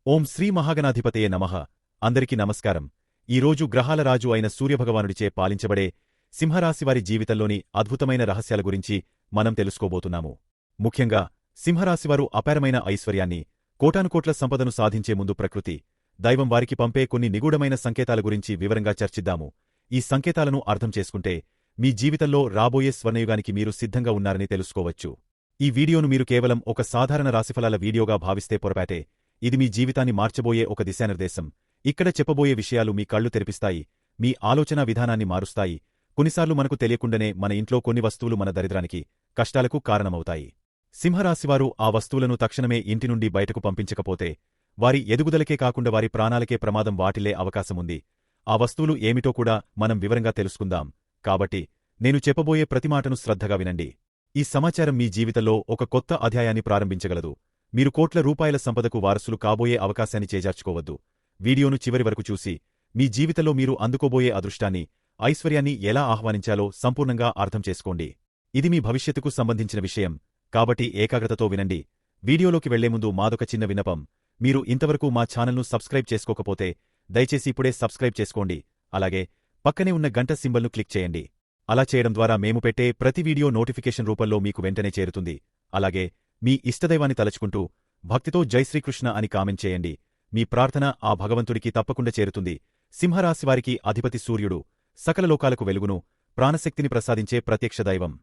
ఓం శ్రీ మహాగణాధిపతయే నమః. అందరికీ నమస్కారం. ఈరోజు గ్రహాల రాజు అయిన సూర్యభగవానుడిచే పాలించబడే సింహరాశివారి జీవితంలోని అద్భుతమైన రహస్యాల గురించి మనం తెలుసుకోబోతున్నాము. ముఖ్యంగా సింహరాశివారు అపారమైన ఐశ్వర్యాన్ని, కోటానుకోట్ల సంపదను సాధించే ముందు ప్రకృతి, దైవం వారికి పంపే కొన్ని నిగూఢమైన సంకేతాల గురించి వివరంగా చర్చిద్దాము. ఈ సంకేతాలను అర్థం చేసుకుంటే మీ జీవితంలో రాబోయే స్వర్ణయుగానికి మీరు సిద్ధంగా ఉన్నారని తెలుసుకోవచ్చు. ఈ వీడియోను మీరు కేవలం ఒక సాధారణ రాశిఫలాల వీడియోగా భావిస్తే పొరపాటే. ఇది మీ జీవితాన్ని మార్చబోయే ఒక దిశానిర్దేశం. ఇక్కడ చెప్పబోయే విషయాలు మీ కళ్ళు తెరిపిస్తాయి, మీ ఆలోచనా విధానాన్ని మారుస్తాయి. కొన్నిసార్లు మనకు తెలియకుండానే మన ఇంట్లో కొన్ని వస్తువులు మన దరిద్రానికి, కష్టాలకు కారణమవుతాయి. సింహరాశివారు ఆ వస్తువులను తక్షణమే ఇంటి నుండి బయటకు పంపించకపోతే వారి ఎదుగుదలకే కాకుండా వారి ప్రాణాలకే ప్రమాదం వాటిల్లే అవకాశముంది. ఆ వస్తువులు ఏమిటో కూడా మనం వివరంగా తెలుసుకుందాం. కాబట్టి నేను చెప్పబోయే ప్రతి మాటను శ్రద్ధగా వినండి. ఈ సమాచారం మీ జీవితంలో ఒక కొత్త అధ్యాయాన్ని ప్రారంభించగలదు. మీరు కోట్ల రూపాయల సంపదకు వారసులు కాబోయే అవకాశాన్ని చేజార్చుకోవద్దు. వీడియోను చివరి వరకు చూసి మీ జీవితంలో మీరు అందుకోబోయే అదృష్టాన్ని, ఐశ్వర్యాన్ని ఎలా ఆహ్వానించాలో సంపూర్ణంగా అర్థం చేసుకోండి. ఇది మీ భవిష్యత్తుకు సంబంధించిన విషయం, కాబట్టి ఏకాగ్రతతో వినండి. వీడియోలోకి వెళ్లే ముందు మాదొక చిన్న విన్నపం. మీరు ఇంతవరకు మా ఛానల్ను సబ్స్క్రైబ్ చేసుకోకపోతే దయచేసి ఇప్పుడే సబ్స్క్రైబ్ చేసుకోండి. అలాగే పక్కనే ఉన్న గంట సింబల్ను క్లిక్ చేయండి. అలా చేయడం ద్వారా మేము పెట్టే ప్రతి వీడియో నోటిఫికేషన్ రూపంలో మీకు వెంటనే చేరుతుంది. అలాగే మీ ఇష్టదైవాన్ని తలచుకుంటూ భక్తితో జై శ్రీకృష్ణ అని కామెంట్ చేయండి. మీ ప్రార్థన ఆ భగవంతుడికి తప్పకుండా చేరుతుంది. సింహరాశివారికి అధిపతి సూర్యుడు, సకల లోకాలకు వెలుగును, ప్రాణశక్తిని ప్రసాదించే ప్రత్యక్ష దైవం.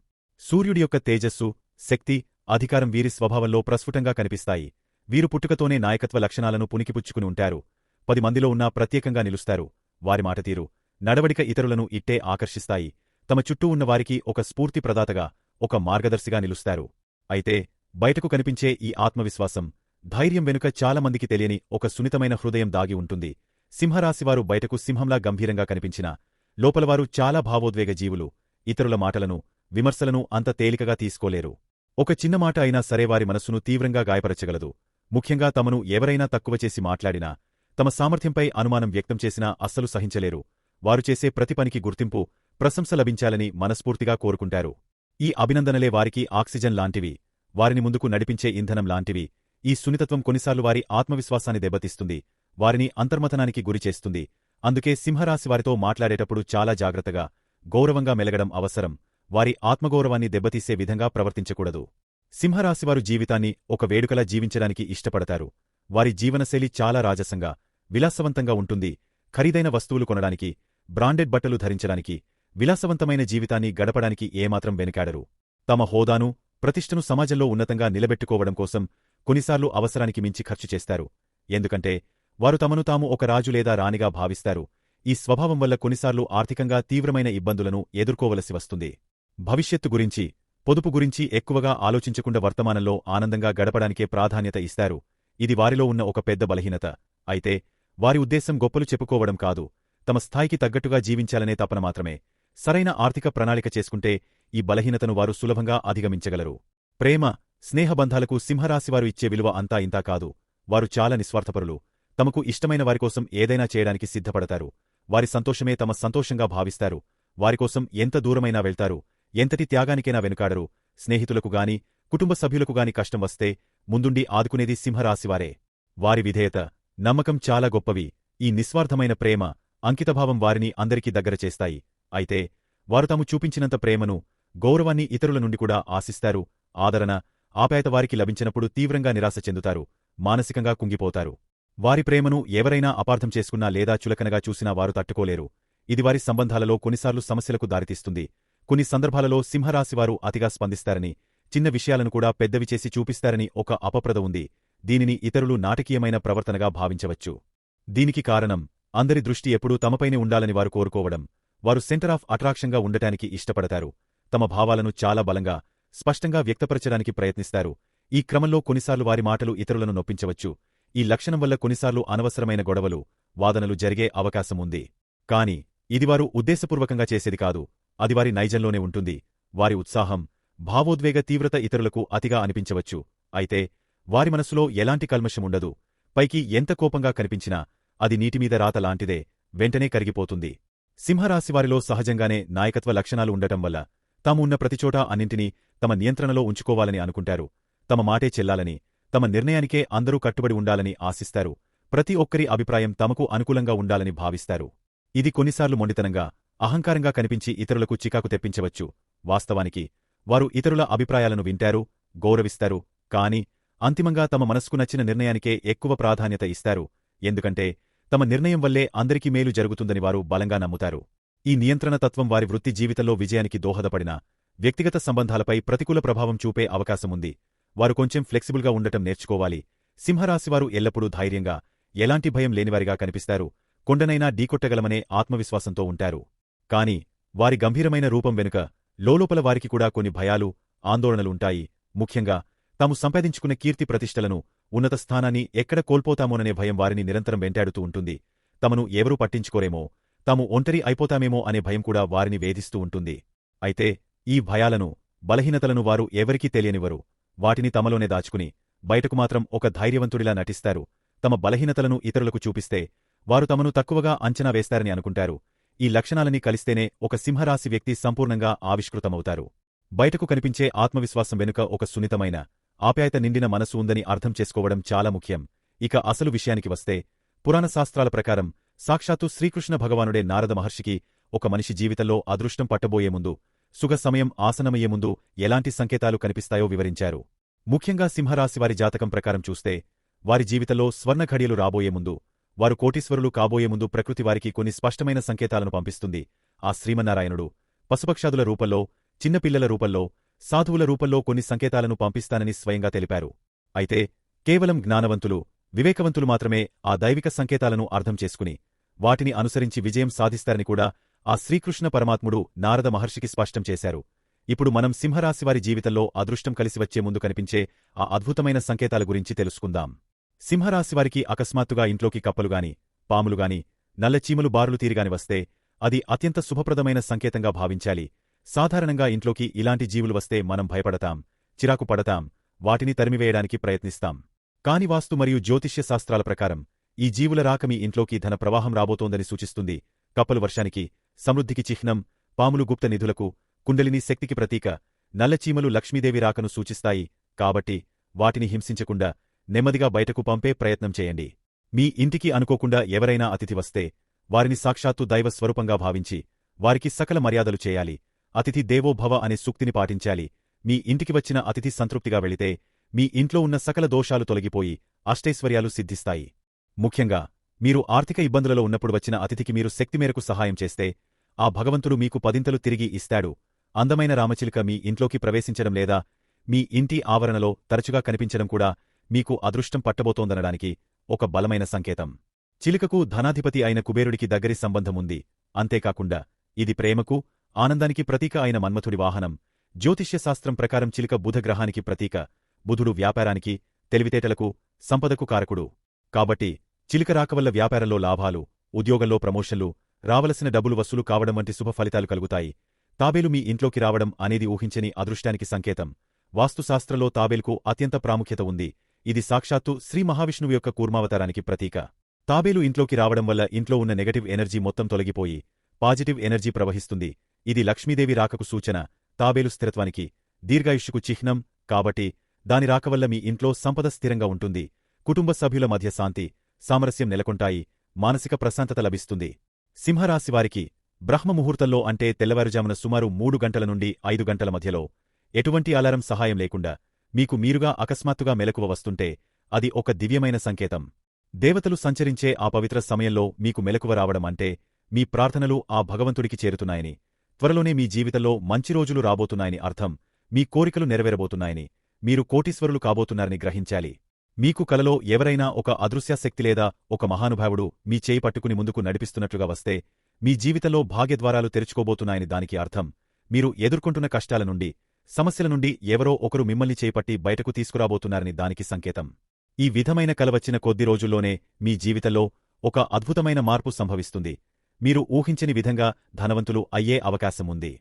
సూర్యుడి యొక్క తేజస్సు, శక్తి, అధికారం వీరి స్వభావంలో ప్రస్ఫుటంగా కనిపిస్తాయి. వీరు పుట్టుకతోనే నాయకత్వ లక్షణాలను పుణికిపుచ్చుకుని ఉంటారు. 10 మందిలో ఉన్నా ప్రత్యేకంగా నిలుస్తారు. వారి మాటతీరు, నడవడిక ఇతరులను ఇట్టే ఆకర్షిస్తాయి. తమ చుట్టూ ఉన్న వారికి ఒక స్ఫూర్తి ప్రదాతగా, ఒక మార్గదర్శిగా నిలుస్తారు. అయితే బయటకు కనిపించే ఈ ఆత్మవిశ్వాసం, ధైర్యం వెనుక చాలామందికి తెలియని ఒక సున్నితమైన హృదయం దాగి ఉంటుంది. సింహరాశివారు బయటకు సింహంలా గంభీరంగా కనిపించినా లోపలవారు చాలా భావోద్వేగ జీవులు. ఇతరుల మాటలను, విమర్శలను అంత తేలికగా తీసుకోలేరు. ఒక చిన్న మాట అయినా సరే వారి మనస్సును తీవ్రంగా గాయపరచగలదు. ముఖ్యంగా తమను ఎవరైనా తక్కువ చేసి మాట్లాడినా, తమ సామర్థ్యంపై అనుమానం వ్యక్తం చేసినా అస్సలు సహించలేరు. వారు చేసే ప్రతి పనికి గుర్తింపు, ప్రశంస లభించాలని మనస్ఫూర్తిగా కోరుకుంటారు. ఈ అభినందనలే వారికి ఆక్సిజన్ లాంటివి, వారిని ముందుకు నడిపించే ఇంధనం లాంటివి. ఈ సున్నితత్వం కొన్నిసార్లు వారి ఆత్మవిశ్వాసాన్ని దెబ్బతీస్తుంది, వారిని అంతర్మథనానికి గురిచేస్తుంది. అందుకే సింహరాశివారితో మాట్లాడేటప్పుడు చాలా జాగ్రత్తగా, గౌరవంగా మెలగడం అవసరం. వారి ఆత్మగౌరవాన్ని దెబ్బతీసే విధంగా ప్రవర్తించకూడదు. సింహరాశివారు జీవితాన్ని ఒక వేడుకలా జీవించడానికి ఇష్టపడతారు. వారి జీవనశైలి చాలా రాజసంగా, విలాసవంతంగా ఉంటుంది. ఖరీదైన వస్తువులు కొనడానికి, బ్రాండెడ్ బట్టలు ధరించడానికి, విలాసవంతమైన జీవితాన్ని గడపడానికి ఏమాత్రం వెనుకాడరు. తమ హోదాను, ప్రతిష్టను సమాజంలో ఉన్నతంగా నిలబెట్టుకోవడం కోసం కొన్నిసార్లు అవసరానికి మించి ఖర్చు చేస్తారు. ఎందుకంటే వారు తమను తాము ఒక రాజు లేదా రాణిగా భావిస్తారు. ఈ స్వభావం వల్ల కొన్నిసార్లు ఆర్థికంగా తీవ్రమైన ఇబ్బందులను ఎదుర్కోవలసి వస్తుంది. భవిష్యత్తు గురించి, పొదుపు గురించి ఎక్కువగా ఆలోచించకుండా వర్తమానంలో ఆనందంగా గడపడానికే ప్రాధాన్యత ఇస్తారు. ఇది వారిలో ఉన్న ఒక పెద్ద బలహీనత. అయితే వారి ఉద్దేశం గొప్పలు చెప్పుకోవడం కాదు, తమ స్థాయికి తగ్గట్టుగా జీవించాలనే తపన మాత్రమే. సరైన ఆర్థిక ప్రణాళిక చేసుకుంటే ఈ బలహీనతను వారు సులభంగా అధిగమించగలరు. ప్రేమ, స్నేహబంధాలకు సింహరాశివారు ఇచ్చే విలువ అంతా ఇంతా కాదు. వారు చాలా నిస్వార్థపరులు. తమకు ఇష్టమైన వారికోసం ఏదైనా చేయడానికి సిద్ధపడతారు. వారి సంతోషమే తమ సంతోషంగా భావిస్తారు. వారికోసం ఎంత దూరమైనా వెళ్తారు, ఎంతటి త్యాగానికైనా వెనుకాడరు. స్నేహితులకు గాని, కుటుంబ సభ్యులకు గాని కష్టం వస్తే ముందుండి ఆదుకునేది సింహరాశివారే. వారి విధేయత, నమ్మకం చాలా గొప్పవి. ఈ నిస్వార్థమైన ప్రేమ, అంకితభావం వారిని అందరికీ దగ్గర చేస్తాయి. అయితే వారు తాము చూపించినంత ప్రేమను, గౌరవాన్ని ఇతరుల నుండి కూడా ఆశిస్తారు. ఆదరణ, ఆప్యాయత వారికి లభించినప్పుడు తీవ్రంగా నిరాశ చెందుతారు, మానసికంగా కుంగిపోతారు. వారి ప్రేమను ఎవరైనా అపార్థం చేసుకున్నా లేదా చులకనగా చూసినా వారు తట్టుకోలేరు. ఇది వారి సంబంధాలలో కొన్నిసార్లు సమస్యలకు దారితీస్తుంది. కొన్ని సందర్భాలలో సింహరాశివారు అతిగా స్పందిస్తారని, చిన్న విషయాలను కూడా పెద్దవి చేసి చూపిస్తారని ఒక అపప్రద ఉంది. దీనిని ఇతరులు నాటకీయమైన ప్రవర్తనగా భావించవచ్చు. దీనికి కారణం అందరి దృష్టి ఎప్పుడూ తమపైనే ఉండాలని వారు కోరుకోవడం. వారు సెంటర్ ఆఫ్ అట్రాక్షన్గా ఉండటానికి ఇష్టపడతారు. తమ భావాలను చాలా బలంగా, స్పష్టంగా వ్యక్తపరచడానికి ప్రయత్నిస్తారు. ఈ క్రమంలో కొన్నిసార్లు వారి మాటలు ఇతరులను నొప్పించవచ్చు. ఈ లక్షణం వల్ల కొన్నిసార్లు అనవసరమైన గొడవలు, వాదనలు జరిగే అవకాశముంది. కాని ఇది వారు ఉద్దేశపూర్వకంగా చేసేది కాదు, అది వారి నైజంలోనే ఉంటుంది. వారి ఉత్సాహం, భావోద్వేగ తీవ్రత ఇతరులకు అతిగా అనిపించవచ్చు. అయితే వారి మనసులో ఎలాంటి కల్మషముండదు. పైకి ఎంత కోపంగా కనిపించినా అది నీటిమీద రాత లాంటిదే, వెంటనే కరిగిపోతుంది. సింహరాశివారిలో సహజంగానే నాయకత్వ లక్షణాలు ఉండటం వల్ల తాము ఉన్న ప్రతిచోటా అన్నింటినీ తమ నియంత్రణలో ఉంచుకోవాలని అనుకుంటారు. తమ మాటే చెల్లాలని, తమ నిర్ణయానికే అందరూ కట్టుబడి ఉండాలని ఆశిస్తారు. ప్రతి ఒక్కరి అభిప్రాయం తమకు అనుకూలంగా ఉండాలని భావిస్తారు. ఇది కొన్నిసార్లు మొండితనంగా, అహంకారంగా కనిపించి ఇతరులకు చికాకు తెప్పించవచ్చు. వాస్తవానికి వారు ఇతరుల అభిప్రాయాలను వింటారు, గౌరవిస్తారు, కాని అంతిమంగా తమ మనసుకు నచ్చిన నిర్ణయానికే ఎక్కువ ప్రాధాన్యత ఇస్తారు, ఎందుకంటే తమ నిర్ణయం వల్లే అందరికీ మేలు జరుగుతుందని వారు బలంగా నమ్ముతారు. ఈ నియంత్రణ తత్వం వారి వృత్తి జీవితంలో విజయానికి దోహదపడినా వ్యక్తిగత సంబంధాలపై ప్రతికూల ప్రభావం చూపే అవకాశముంది. వారు కొంచెం ఫ్లెక్సిబుల్గా ఉండటం నేర్చుకోవాలి. సింహరాశివారు ఎల్లప్పుడూ ధైర్యంగా, ఎలాంటి భయం లేనివారిగా కనిపిస్తారు. కొండనైనా ఢీకొట్టగలమనే ఆత్మవిశ్వాసంతో ఉంటారు. కాని వారి గంభీరమైన రూపం వెనుక లోలోపల వారికి కూడా కొన్ని భయాలు, ఆందోళనలుంటాయి. ముఖ్యంగా తాము సంపాదించుకున్న కీర్తి ప్రతిష్టలను, ఉన్నత స్థానాన్ని ఎక్కడ కోల్పోతామోననే భయం వారిని నిరంతరం వెంటాడుతూ ఉంటుంది. తమను ఎవరూ పట్టించుకోరేమో, తాము ఒంటరి అయిపోతామేమో అనే భయం కూడా వారిని వేధిస్తూ ఉంటుంది. అయితే ఈ భయాలను, బలహీనతలను వారు ఎవరికీ తెలియనివ్వరు. వాటిని తమలోనే దాచుకుని బయటకు మాత్రం ఒక ధైర్యవంతుడిలా నటిస్తారు. తమ బలహీనతలను ఇతరులకు చూపిస్తే వారు తమను తక్కువగా అంచనా వేస్తారని అనుకుంటారు. ఈ లక్షణాలన్నీ కలిస్తేనే ఒక సింహరాశి వ్యక్తి సంపూర్ణంగా ఆవిష్కృతమవుతారు. బయటకు కనిపించే ఆత్మవిశ్వాసం వెనుక ఒక సున్నితమైన, ఆప్యాయత నిండిన మనసు ఉందని అర్థం చేసుకోవడం చాలా ముఖ్యం. ఇక అసలు విషయానికి వస్తే, పురాణ శాస్త్రాల ప్రకారం సాక్షాత్తు శ్రీకృష్ణ భగవానుడే నారద మహర్షికి ఒక మనిషి జీవితంలో అదృష్టం పట్టబోయే ముందు, సుఖ సమయం ఆసనమయ్యే ముందు ఎలాంటి సంకేతాలు కనిపిస్తాయో వివరించారు. ముఖ్యంగా సింహరాశివారి జాతకం ప్రకారం చూస్తే, వారి జీవితంలో స్వర్ణ ఘడియలు రాబోయే ముందు, వారు కోటీశ్వరులు కాబోయే ముందు ప్రకృతి వారికి కొన్ని స్పష్టమైన సంకేతాలను పంపిస్తుంది. ఆ శ్రీమన్నారాయణుడు పశుపక్షాదుల రూపంలో, చిన్నపిల్లల రూపంలో, సాధువుల రూపంలో కొన్ని సంకేతాలను పంపిస్తానని స్వయంగా తెలిపారు. అయితే కేవలం జ్ఞానవంతులు, వివేకవంతులు మాత్రమే ఆ దైవిక సంకేతాలను అర్థం చేసుకుని వాటిని అనుసరించి విజయం సాధిస్తారని కూడా ఆ శ్రీకృష్ణ పరమాత్ముడు నారద మహర్షికి స్పష్టం చేశారు. ఇప్పుడు మనం సింహరాశివారి జీవితంలో అదృష్టం కలిసివచ్చే ముందు కనిపించే ఆ అద్భుతమైన సంకేతాల గురించి తెలుసుకుందాం. సింహరాశివారికి అకస్మాత్తుగా ఇంట్లోకి కప్పలుగాని, పాములుగాని, నల్లచీమలు బారులు తీరిగాని వస్తే అది అత్యంత శుభప్రదమైన సంకేతంగా భావించాలి. సాధారణంగా ఇంట్లోకి ఇలాంటి జీవులు వస్తే మనం భయపడతాం, చిరాకు పడతాం, వాటిని తరిమివేయడానికి ప్రయత్నిస్తాం. కాని వాస్తు మరియు జ్యోతిష్య శాస్త్రాల ప్రకారం ఈ జీవుల రాక మీ ఇంట్లోకి ధన ప్రవాహం రాబోతోందని సూచిస్తుంది. కప్పలు వర్షానికి, సమృద్ధికి చిహ్నం, పాములు గుప్త నిధులకు, కుండలిని శక్తికి ప్రతీక, నల్లచీమలు లక్ష్మీదేవి రాకను సూచిస్తాయి. కాబట్టి వాటిని హింసించకుండా నెమ్మదిగా బయటకు పంపే ప్రయత్నం చేయండి. మీ ఇంటికి అనుకోకుండా ఎవరైనా అతిథి వస్తే వారిని సాక్షాత్తు దైవ స్వరూపంగా భావించి వారికి సకల మర్యాదలు చేయాలి. అతిథి దేవో భవ అనే సూక్తిని పాటించాలి. మీ ఇంటికి వచ్చిన అతిథి సంతృప్తిగా వెళితే మీ ఇంట్లో ఉన్న సకల దోషాలు తొలగిపోయి అష్టైశ్వర్యాలు సిద్ధిస్తాయి. ముఖ్యంగా మీరు ఆర్థిక ఇబ్బందులలో ఉన్నప్పుడు వచ్చిన అతిథికి మీరు శక్తి మేరకు సహాయం చేస్తే ఆ భగవంతుడు మీకు పదింతలు తిరిగి ఇస్తాడు. అందమైన రామచిలుక మీ ఇంట్లోకి ప్రవేశించడం లేదా మీ ఇంటి ఆవరణలో తరచుగా కనిపించడం కూడా మీకు అదృష్టం పట్టబోతోందనడానికి ఒక బలమైన సంకేతం. చిలుకకు ధనాధిపతి అయిన కుబేరుడికి దగ్గరి సంబంధముంది. అంతేకాకుండా ఇది ప్రేమకు, ఆనందానికి ప్రతీక అయిన మన్మథుడి వాహనం. జ్యోతిష్యశాస్త్రం ప్రకారం చిలుక బుధగ్రహానికి ప్రతీక. బుధుడు వ్యాపారానికి, తెలివితేటలకు, సంపదకు కారకుడు. కాబట్టి చిలుక రాక వల్ల వ్యాపారంలో లాభాలు, ఉద్యోగంలో ప్రమోషన్లు, రావలసిన డబ్బులు వసూలు కావడం వంటి శుభ ఫలితాలు కలుగుతాయి. తాబేలు మీ ఇంట్లోకి రావడం అనేది ఊహించని అదృష్టానికి సంకేతం. వాస్తుశాస్త్రంలో తాబేలుకు అత్యంత ప్రాముఖ్యత ఉంది. ఇది సాక్షాత్తు శ్రీ మహావిష్ణువు యొక్క కూర్మావతారానికి ప్రతీక. తాబేలు ఇంట్లోకి రావడం వల్ల ఇంట్లో ఉన్న నెగటివ్ ఎనర్జీ మొత్తం తొలగిపోయి పాజిటివ్ ఎనర్జీ ప్రవహిస్తుంది. ఇది లక్ష్మీదేవి రాకకు సూచన. తాబేలు స్థిరత్వానికి, దీర్ఘాయుష్యుకు చిహ్నం. కాబట్టి దాని రాకవల్ల మీ ఇంట్లో సంపద స్థిరంగా ఉంటుంది. కుటుంబ సభ్యుల మధ్య శాంతి, సామరస్యం నెలకొంటాయి. మానసిక ప్రశాంతత లభిస్తుంది. సింహరాశివారికి బ్రహ్మముహూర్తంలో అంటే తెల్లవారుజామున సుమారు 3 గంటల నుండి 5 గంటల మధ్యలో ఎటువంటి అలారం సహాయం లేకుండా మీకు మీరుగా అకస్మాత్తుగా మెలకువ వస్తుంటే అది ఒక దివ్యమైన సంకేతం. దేవతలు సంచరించే ఆ పవిత్ర సమయంలో మీకు మెలకువ రావడం అంటే మీ ప్రార్థనలు ఆ భగవంతుడికి చేరుతున్నాయని, త్వరలోనే మీ జీవితంలో మంచి రోజులు రాబోతున్నాయని అర్థం. మీ కోరికలు నెరవేరబోతున్నాయని, మీరు కోటీశ్వరులు కాబోతున్నారని గ్రహించాలి. మీకు కలలో ఎవరైనా ఒక అదృశ్యశక్తి లేదా ఒక మహానుభావుడు మీ చేయి పట్టుకుని ముందుకు నడిపిస్తున్నట్లుగా వస్తే మీ జీవితంలో భాగ్యద్వారాలు తెరుచుకోబోతున్నాయని దానికి అర్థం. మీరు ఎదుర్కొంటున్న కష్టాల నుండి, సమస్యల నుండి ఎవరో ఒకరు మిమ్మల్ని చేపట్టి బయటకు తీసుకురాబోతున్నారని దానికి సంకేతం. ఈ విధమైన కల వచ్చిన కొద్ది రోజుల్లోనే మీ జీవితంలో ఒక అద్భుతమైన మార్పు సంభవిస్తుంది. మీరు ఊహించని విధంగా ధనవంతులు అయ్యే అవకాశముంది.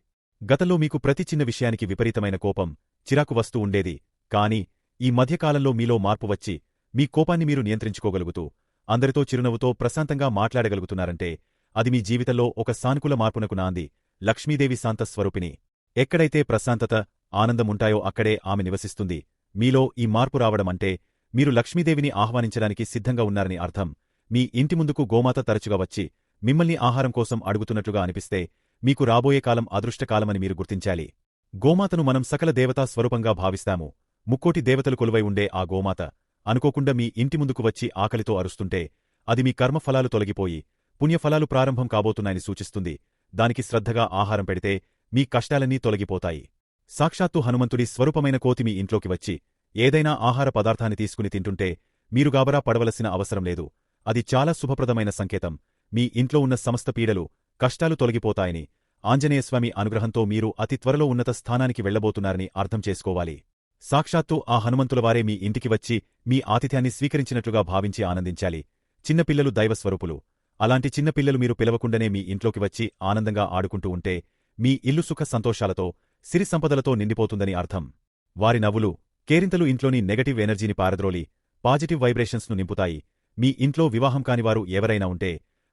గతంలో మీకు ప్రతి చిన్న విషయానికి విపరీతమైన కోపం, చిరాకు వస్తూ ఉండేది. కానీ ఈ మధ్యకాలంలో మీలో మార్పు వచ్చి మీ కోపాన్ని మీరు నియంత్రించుకోగలుగుతూ అందరితో చిరునవ్వుతో ప్రశాంతంగా మాట్లాడగలుగుతున్నారంటే అది మీ జీవితంలో ఒక సానుకూల మార్పునకు నాంది. లక్ష్మీదేవి శాంత స్వరూపిణి. ఎక్కడైతే ప్రశాంతత, ఆనందముంటాయో అక్కడే ఆమె నివసిస్తుంది. మీలో ఈ మార్పు రావడమంటే మీరు లక్ష్మీదేవిని ఆహ్వానించడానికి సిద్ధంగా ఉన్నారని అర్థం. మీ ఇంటి ముందుకు గోమాత తరచుగా వచ్చి మిమ్మల్ని ఆహారం కోసం అడుగుతున్నట్లుగా అనిపిస్తే మీకు రాబోయే కాలం అదృష్టకాలమని మీరు గుర్తించాలి. గోమాతను మనం సకల దేవతా స్వరూపంగా భావిస్తాము. ముక్కోటి దేవతలు కొలువై ఉండే ఆ గోమాత అనుకోకుండా మీ ఇంటి ముందుకు వచ్చి ఆకలితో అరుస్తుంటే అది మీ కర్మఫలాలు తొలగిపోయి పుణ్యఫలాలు ప్రారంభం కాబోతున్నాయని సూచిస్తుంది. దానికి శ్రద్ధగా ఆహారం పెడితే మీ కష్టాలన్నీ తొలగిపోతాయి. సాక్షాత్తు హనుమంతుడి స్వరూపమైన కోతి మీ ఇంట్లోకి వచ్చి ఏదైనా ఆహార పదార్థాన్ని తీసుకుని తింటుంటే మీరు గాబరా పడవలసిన అవసరం లేదు. అది చాలా శుభప్రదమైన సంకేతం. మీ ఇంట్లో ఉన్న సమస్త పీడలు, కష్టాలు తొలగిపోతాయని, ఆంజనేయస్వామి అనుగ్రహంతో మీరు అతి త్వరలో ఉన్నత స్థానానికి వెళ్లబోతున్నారని అర్థం చేసుకోవాలి. సాక్షాత్తు ఆ హనుమంతులవారే మీ ఇంటికి వచ్చి మీ ఆతిథ్యాన్ని స్వీకరించినట్లుగా భావించి ఆనందించాలి. చిన్నపిల్లలు దైవస్వరూపులు. అలాంటి చిన్నపిల్లలు మీరు పిలవకుండానే మీ ఇంట్లోకి వచ్చి ఆనందంగా ఆడుకుంటూ ఉంటే మీ ఇల్లు సుఖ సంతోషాలతో, సిరి సంపదలతో నిండిపోతుందని అర్థం. వారి నవ్వులు, కేరింతలు ఇంట్లోని నెగటివ్ ఎనర్జీని పారద్రోలి పాజిటివ్ వైబ్రేషన్స్ను నింపుతాయి. మీ ఇంట్లో వివాహం కానివారు ఎవరైనా ఉంటే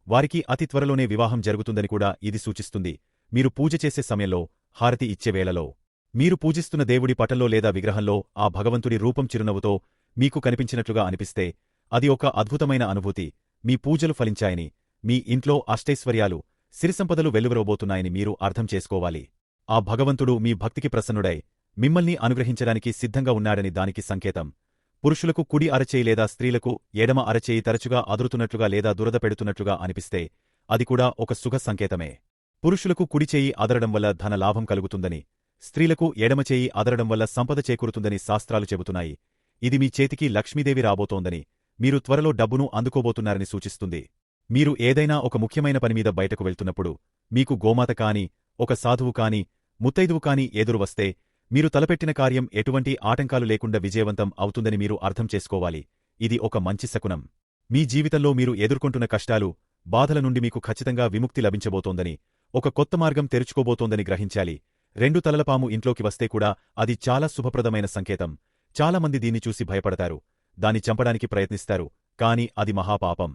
వారికి అతి త్వరలోనే వివాహం జరుగుతుందని కూడా ఇది సూచిస్తుంది. మీరు పూజ చేసే సమయంలో, హారతి ఇచ్చే వేళలో, మీరు పూజిస్తున్న దేవుడి పటంలో లేదా విగ్రహంలో ఆ భగవంతుడి రూపం చిరునవ్వుతో మీకు కనిపించినట్లుగా అనిపిస్తే అది ఒక అద్భుతమైన అనుభూతి. మీ పూజలు ఫలించాయని, మీ ఇంట్లో అష్టైశ్వర్యాలు, సిరిసంపదలు వెల్లువరవబోతున్నాయని మీరు అర్థం చేసుకోవాలి. ఆ భగవంతుడు మీ భక్తికి ప్రసన్నుడై మిమ్మల్ని అనుగ్రహించడానికి సిద్ధంగా ఉన్నాడని దానికి సంకేతం. పురుషులకు కుడి అరచేయి లేదా స్త్రీలకు ఎడమ అరచేయి తరచుగా అదురుతున్నట్లుగా లేదా దురద పెడుతున్నట్లుగా అనిపిస్తే అది కూడా ఒక శుభ సంకేతమే. పురుషులకు కుడిచేయి అదరడం వల్ల ధన లాభం కలుగుతుందని, స్త్రీలకు ఎడమచేయి అదరడం వల్ల సంపద చేకూరుతుందని శాస్త్రాలు చెబుతున్నాయి. ఇది మీ చేతికి లక్ష్మీదేవి రాబోతోందని, మీరు త్వరలో డబ్బును అందుకోబోతున్నారని సూచిస్తుంది. మీరు ఏదైనా ఒక ముఖ్యమైన పనిమీద బయటకు వెళ్తున్నప్పుడు మీకు గోమాత కాని, ఒక సాధువు కాని, ముత్తైదువు కాని ఎదురు వస్తే మీరు తలపెట్టిన కార్యం ఎటువంటి ఆటంకాలు లేకుండా విజయవంతం అవుతుందని మీరు అర్థం చేసుకోవాలి. ఇది ఒక మంచి శకునం. మీ జీవితంలో మీరు ఎదుర్కొంటున్న కష్టాలు, బాధల నుండి మీకు ఖచ్చితంగా విముక్తి లభించబోతోందని, ఒక కొత్త మార్గం తెరుచుకోబోతోందని గ్రహించాలి. 2 తలల పాము ఇంట్లోకి వస్తే కూడా అది చాలా శుభప్రదమైన సంకేతం. చాలామంది దీన్ని చూసి భయపడతారు, దాన్ని చంపడానికి ప్రయత్నిస్తారు, కాని అది మహాపాపం.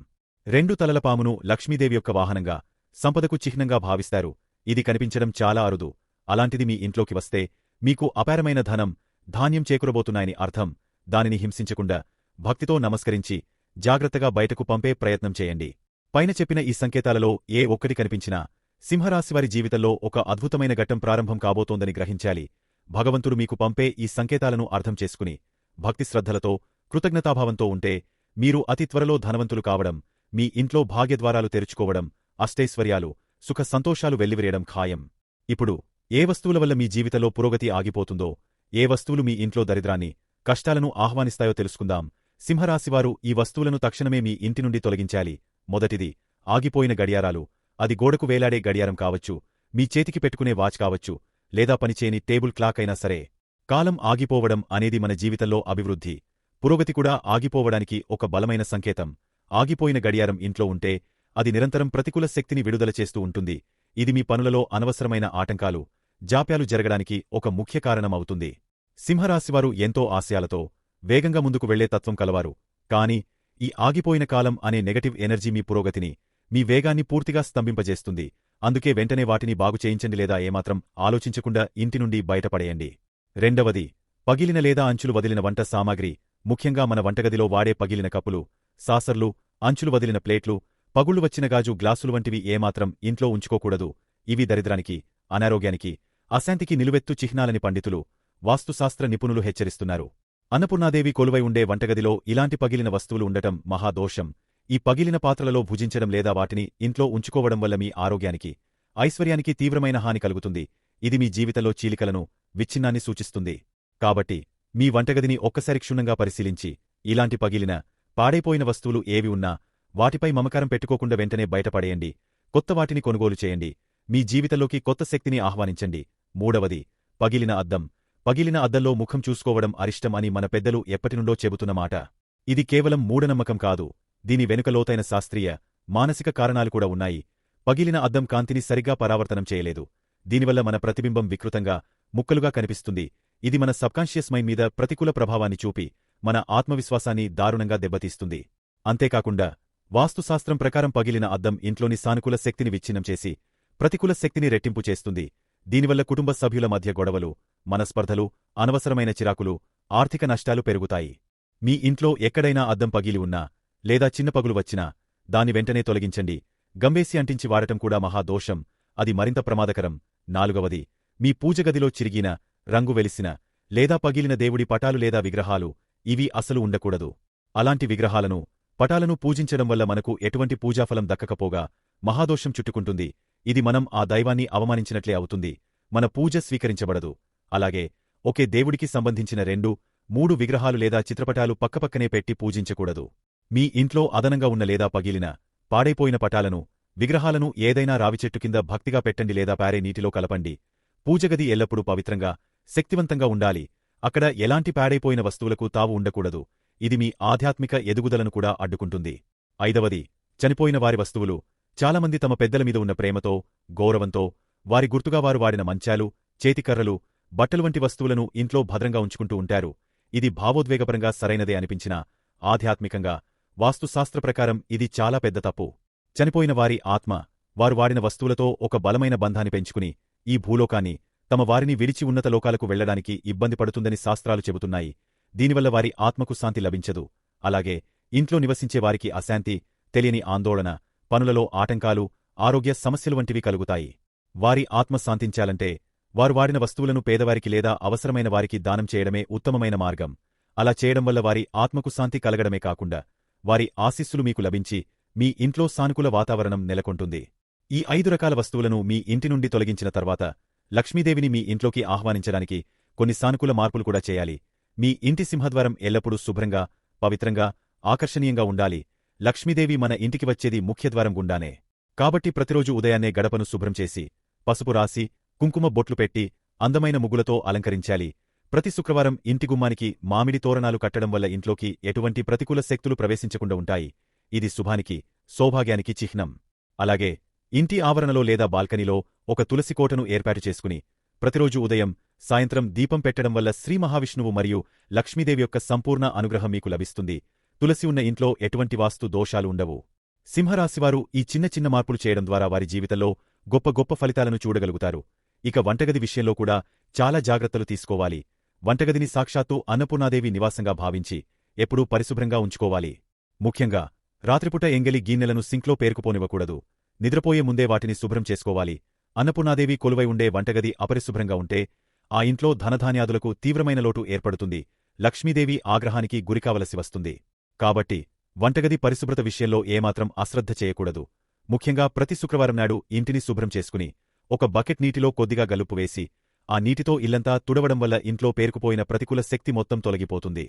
2 తలల పామును లక్ష్మీదేవి యొక్క వాహనంగా, సంపదకు చిహ్నంగా భావిస్తారు. ఇది కనిపించడం చాలా అరుదు. అలాంటిది మీ ఇంట్లోకి వస్తే మీకు అపారమైన ధనం, ధాన్యం చేకూరబోతున్నాయని అర్థం. దానిని హింసించకుండా భక్తితో నమస్కరించి జాగ్రత్తగా బయటకు పంపే ప్రయత్నం చేయండి. పైన చెప్పిన ఈ సంకేతాలలో ఏ ఒక్కటి కనిపించినా సింహరాశివారి జీవితంలో ఒక అద్భుతమైన ఘట్టం ప్రారంభం కాబోతోందని గ్రహించాలి. భగవంతుడు మీకు పంపే ఈ సంకేతాలను అర్థం చేసుకుని భక్తి శ్రద్ధలతో, కృతజ్ఞతాభావంతో ఉంటే మీరు అతి త్వరలో ధనవంతులు కావడం, మీ ఇంట్లో భాగ్యద్వారాలు తెరుచుకోవడం, అష్టైశ్వర్యాలు, సుఖ సంతోషాలు వెల్లివిరియడం ఖాయం. ఇప్పుడు ఏ వస్తువుల వల్ల మీ జీవితంలో పురోగతి ఆగిపోతుందో, ఏ వస్తువులు మీ ఇంట్లో దరిద్రాన్ని, కష్టాలను ఆహ్వానిస్తాయో తెలుసుకుందాం. సింహరాశివారు ఈ వస్తువులను తక్షణమే మీ ఇంటి నుండి తొలగించాలి. మొదటిది, ఆగిపోయిన గడియారాలు. అది గోడకు వేలాడే గడియారం కావచ్చు, మీ చేతికి పెట్టుకునే వాచ్ కావచ్చు, లేదా పనిచేయని టేబుల్ క్లాక్ అయినా సరే. కాలం ఆగిపోవడం అనేది మన జీవితంలో అభివృద్ధి, పురోగతి కూడా ఆగిపోవడానికి ఒక బలమైన సంకేతం. ఆగిపోయిన గడియారం ఇంట్లో ఉంటే అది నిరంతరం ప్రతికూల శక్తిని విడుదల చేస్తూ ఉంటుంది. ఇది మీ పనులలో అనవసరమైన ఆటంకాలు, జాప్యాలు జరగడానికి ఒక ముఖ్య కారణమవుతుంది. సింహరాశివారు ఎంతో ఆశయాలతో, వేగంగా ముందుకు వెళ్లే తత్వం కలవారు. కాని ఈ ఆగిపోయిన కాలం అనే నెగటివ్ ఎనర్జీ మీ పురోగతిని, మీ వేగాన్ని పూర్తిగా స్తంభింపజేస్తుంది. అందుకే వెంటనే వాటిని బాగుచేయించండి లేదా ఏమాత్రం ఆలోచించకుండా ఇంటి నుండి బయటపడేయండి. రెండవది, పగిలిన లేదా అంచులు వదిలిన వంట సామాగ్రి. ముఖ్యంగా మన వంటగదిలో వాడే పగిలిన కప్పులు, సాసర్లు, అంచులు వదిలిన ప్లేట్లు, పగుళ్లు వచ్చిన గాజు గ్లాసులు వంటివి ఏమాత్రం ఇంట్లో ఉంచుకోకూడదు. ఇవి దరిద్రానికి, అనారోగ్యానికి, అశాంతికి నిలువెత్తు చిహ్నాలని పండితులు, వాస్తుశాస్త్ర నిపుణులు హెచ్చరిస్తున్నారు. అన్నపూర్ణాదేవి కొలువై ఉండే వంటగదిలో ఇలాంటి పగిలిన వస్తువులు ఉండటం మహాదోషం. ఈ పగిలిన పాత్రలలో భుజించడం లేదా వాటిని ఇంట్లో ఉంచుకోవడం వల్ల మీ ఆరోగ్యానికి, ఐశ్వర్యానికి తీవ్రమైన హాని కలుగుతుంది. ఇది మీ జీవితంలో చీలికలను, విచ్ఛిన్నాన్ని సూచిస్తుంది. కాబట్టి మీ వంటగదిని ఒక్కసారి క్షుణ్ణంగా పరిశీలించి ఇలాంటి పగిలిన, పాడైపోయిన వస్తువులు ఏవి ఉన్నా వాటిపై మమకారం పెట్టుకోకుండా వెంటనే బయటపడేయండి. కొత్త వాటిని కొనుగోలు చేయండి. మీ జీవితంలోకి కొత్త శక్తిని ఆహ్వానించండి. మూడవది, పగిలిన అద్దం. పగిలిన అద్దంలో ముఖం చూసుకోవడం అరిష్టం అని మన పెద్దలు ఎప్పటినుండో చెబుతున్న మాట. ఇది కేవలం మూఢనమ్మకం కాదు. దీని వెనుక లోతైన శాస్త్రీయ, మానసిక కారణాలు కూడా ఉన్నాయి. పగిలిన అద్దం కాంతిని సరిగ్గా పరావర్తనం చేయలేదు. దీనివల్ల మన ప్రతిబింబం వికృతంగా, ముక్కలుగా కనిపిస్తుంది. ఇది మన సబ్కాన్షియస్ మైండ్ మీద ప్రతికూల ప్రభావాన్ని చూపి మన ఆత్మవిశ్వాసాన్ని దారుణంగా దెబ్బతీస్తుంది. అంతేకాకుండా వాస్తుశాస్త్రం ప్రకారం పగిలిన అద్దం ఇంట్లోని సానుకూల శక్తిని విచ్ఛిన్నం చేసి ప్రతికూల శక్తిని రెట్టింపు చేస్తుంది. దీనివల్ల కుటుంబ సభ్యుల మధ్య గొడవలు, మనస్పర్ధలు, అనవసరమైన చిరాకులు, ఆర్థిక నష్టాలు పెరుగుతాయి. మీ ఇంట్లో ఎక్కడైనా అద్దం పగిలి ఉన్నా లేదా చిన్న పగులు వచ్చినా దాన్ని వెంటనే తొలగించండి. గంవేసి అంటించి వాడటం కూడా మహాదోషం, అది మరింత ప్రమాదకరం. 4వది, మీ పూజగదిలో చిరిగిన, రంగు వెలిసిన లేదా పగిలిన దేవుడి పటాలు లేదా విగ్రహాలు, ఇవి అసలు ఉండకూడదు. అలాంటి విగ్రహాలను, పటాలను పూజించడం వల్ల మనకు ఎటువంటి పూజాఫలం దక్కకపోగా మహాదోషం చుట్టుకుంటుంది. ఇది మనం ఆ దైవాన్ని అవమానించినట్లే అవుతుంది, మన పూజ స్వీకరించబడదు. అలాగే ఒకే దేవుడికి సంబంధించిన 2, 3 విగ్రహాలు లేదా చిత్రపటాలు పక్కపక్కనే పెట్టి పూజించకూడదు. మీ ఇంట్లో అదనంగా ఉన్న లేదా పగిలిన, పాడైపోయిన పటాలను, విగ్రహాలను ఏదైనా రావిచెట్టు కింద భక్తిగా పెట్టండి లేదా పారే నీటిలో కలపండి. పూజగది ఎల్లప్పుడూ పవిత్రంగా, శక్తివంతంగా ఉండాలి. అక్కడ ఎలాంటి పాడైపోయిన వస్తువులకు తావు ఉండకూడదు. ఇది మీ ఆధ్యాత్మిక ఎదుగుదలను కూడా అడ్డుకుంటుంది. 5వది, చనిపోయిన వారి వస్తువులు. చాలామంది తమ పెద్దల మీద ఉన్న ప్రేమతో, గౌరవంతో వారి గుర్తుగా వారు వాడిన మంచాలు, చేతికర్రలు, బట్టలు వంటి వస్తువులను ఇంట్లో భద్రంగా ఉంచుకుంటూ ఉంటారు. ఇది భావోద్వేగపరంగా సరైనదే అనిపించినా ఆధ్యాత్మికంగా, వాస్తుశాస్త్ర ప్రకారం ఇది చాలా పెద్ద తప్పు. చనిపోయిన వారి ఆత్మ, వారు వాడిన వస్తువులతో ఒక బలమైన బంధాన్ని పెంచుకుని ఈ భూలోకాన్ని, తమ వారిని విడిచి ఉన్నత లోకాలకు వెళ్లడానికి ఇబ్బంది పడుతుందని శాస్త్రాలు చెబుతున్నాయి. దీనివల్ల వారి ఆత్మకు శాంతి లభించదు. అలాగే ఇంట్లో నివసించే వారికి అశాంతి, తెలియని ఆందోళన, పనులలో ఆటంకాలు, ఆరోగ్య సమస్యలు వంటివి కలుగుతాయి. వారి ఆత్మ శాంతించాలంటే వారు వాడిన వస్తువులను పేదవారికి లేదా అవసరమైన వారికి దానం చేయడమే ఉత్తమమైన మార్గం. అలా చేయడం వల్ల వారి ఆత్మకు శాంతి కలగడమే కాకుండా వారి ఆశీస్సులు మీకు లభించి మీ ఇంట్లో సానుకూల వాతావరణం నెలకొంటుంది. ఈ 5 రకాల వస్తువులను మీ ఇంటి నుండి తొలగించిన తర్వాత లక్ష్మీదేవిని మీ ఇంట్లోకి ఆహ్వానించడానికి కొన్ని సానుకూల మార్పులు కూడా చేయాలి. మీ ఇంటి సింహద్వారం ఎల్లప్పుడూ శుభ్రంగా, పవిత్రంగా, ఆకర్షణీయంగా ఉండాలి. లక్ష్మీదేవి మన ఇంటికి వచ్చేది ముఖ్యద్వారం గుండానే. కాబట్టి ప్రతిరోజు ఉదయాన్నే గడపను శుభ్రం చేసి, పసుపు రాసి, కుంకుమ బొట్లు పెట్టి, అందమైన ముగ్గులతో అలంకరించాలి. ప్రతి శుక్రవారం ఇంటి గుమ్మానికి మామిడి తోరణాలు కట్టడం వల్ల ఇంట్లోకి ఎటువంటి ప్రతికూల శక్తులు ప్రవేశించకుండా ఉంటాయి. ఇది శుభానికి, సౌభాగ్యానికి చిహ్నం. అలాగే ఇంటి ఆవరణలో లేదా బాల్కనీలో ఒక తులసి కోటను ఏర్పాటు చేసుకుని ప్రతిరోజు ఉదయం, సాయంత్రం దీపం పెట్టడం వల్ల శ్రీ మహావిష్ణువు మరియు లక్ష్మీదేవి యొక్క సంపూర్ణ అనుగ్రహం మీకు లభిస్తుంది. తులసి ఉన్న ఇంట్లో ఎటువంటి వాస్తు దోషాలు ఉండవు. సింహరాశివారు ఈ చిన్న చిన్న మార్పులు చేయడం ద్వారా వారి జీవితంలో గొప్ప గొప్ప ఫలితాలను చూడగలుగుతారు. ఇక వంటగది విషయంలో కూడా చాలా జాగ్రత్తలు తీసుకోవాలి. వంటగదిని సాక్షాత్తు అన్నపూర్ణాదేవి నివాసంగా భావించి ఎప్పుడూ పరిశుభ్రంగా ఉంచుకోవాలి. ముఖ్యంగా రాత్రిపూట ఎంగలి గిన్నెలను సింక్లో పేరుకుపోనివ్వకూడదు. నిద్రపోయే ముందే వాటిని శుభ్రం చేసుకోవాలి. అన్నపూర్ణాదేవి కొలువై ఉండే వంటగది అపరిశుభ్రంగా ఉంటే ఆ ఇంట్లో ధనధాన్యాదులకు తీవ్రమైన లోటు ఏర్పడుతుంది. లక్ష్మీదేవి ఆగ్రహానికి గురికావలసి వస్తుంది. కాబట్టి వంటగది పరిశుభ్రత విషయంలో ఏమాత్రం అశ్రద్ధ చేయకూడదు. ముఖ్యంగా ప్రతి శుక్రవారం నాడు ఇంటిని శుభ్రం చేసుకుని ఒక బకెట్ నీటిలో కొద్దిగా గలుపు వేసి ఆ నీటితో ఇల్లంతా తుడవడం వల్ల ఇంట్లో పేరుకుపోయిన ప్రతికూల శక్తి మొత్తం తొలగిపోతుంది.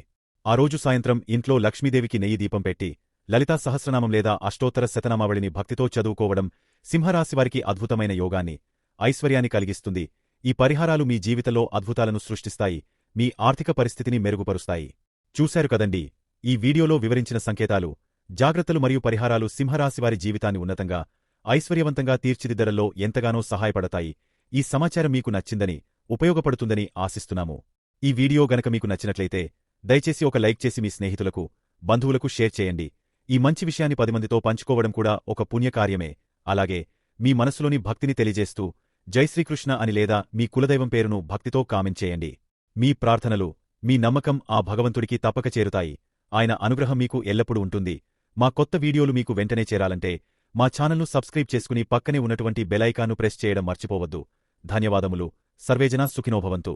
ఆ రోజు సాయంత్రం ఇంట్లో లక్ష్మీదేవికి నెయ్యి దీపం పెట్టి లలితా సహస్రనామం లేదా అష్టోత్తర శతనామావళిని భక్తితో చదువుకోవడం సింహరాశివారికి అద్భుతమైన యోగాన్ని, ఐశ్వర్యాన్ని కలిగిస్తుంది. ఈ పరిహారాలు మీ జీవితంలో అద్భుతాలను సృష్టిస్తాయి, మీ ఆర్థిక పరిస్థితిని మెరుగుపరుస్తాయి. చూశారు కదండి, ఈ వీడియోలో వివరించిన సంకేతాలు, జాగ్రత్తలు మరియు పరిహారాలు సింహరాశివారి జీవితాన్ని ఉన్నతంగా, ఐశ్వర్యవంతంగా తీర్చిదిద్దడంలో ఎంతగానో సహాయపడతాయి. ఈ సమాచారం మీకు నచ్చిందని, ఉపయోగపడుతుందని ఆశిస్తున్నాము. ఈ వీడియో గనక మీకు నచ్చినట్లయితే దయచేసి ఒక లైక్ చేసి మీ స్నేహితులకు, బంధువులకు షేర్ చేయండి. ఈ మంచి విషయాన్ని 10 మందితో పంచుకోవడం కూడా ఒక పుణ్యకార్యమే. అలాగే మీ మనసులోని భక్తిని తెలియజేస్తూ జై శ్రీకృష్ణ అని లేదా మీ కులదైవం పేరును భక్తితో కామెంట్ చేయండి. మీ ప్రార్థనలు, మీ నమ్మకం ఆ భగవంతుడికి తప్పక చేరుతాయి. ఆయన అనుగ్రహం మీకు ఎల్లప్పుడూ ఉంటుంది. మా కొత్త వీడియోలు మీకు వెంటనే చేరాలంటే మా ఛానల్ను సబ్స్క్రైబ్ చేసుకుని పక్కనే ఉన్నటువంటి బెల్ ఐకాన్ను ప్రెస్ చేయడం మర్చిపోవద్దు. ధన్యవాదములు. సర్వేజన సుఖినోభవంతు.